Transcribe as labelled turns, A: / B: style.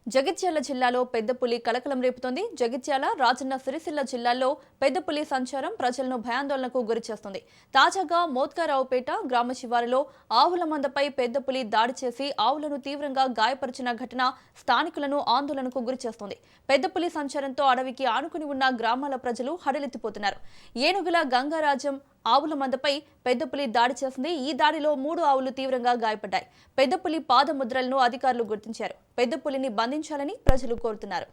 A: జగిత్యాల జిల్లాలో పెద్ద పులి కలకలం రేపుతోంది. జగిత్యాల, రాజన్న సిరిసిల్ల జిల్లాల్లో పెద్ద పులి సంచారం ప్రజలను భయాందోళనకు గురిచేస్తుంది. తాజాగా మోత్కారావుపేట గ్రామ శివారులో ఆవుల మందపై పెద్ద పులి దాడి చేసి ఆవులను తీవ్రంగా గాయపరిచిన ఘటన స్థానికులను ఆందోళనకు గురిచేస్తోంది. పెద్ద పులి సంచారంతో అడవికి ఆనుకుని ఉన్న గ్రామాల ప్రజలు హడలెత్తిపోతున్నారు. ఏనుగుల గంగారాజం ఆవుల మందపై పెద్ద పులి దాడి చేసింది. ఈ దాడిలో 3 ఆవులు తీవ్రంగా గాయపడ్డాయి. పెద్ద పులి పాదముద్రలను అధికారులు గుర్తించారు. పెద్ద పులిని బంధించాలని ప్రజలు కోరుతున్నారు.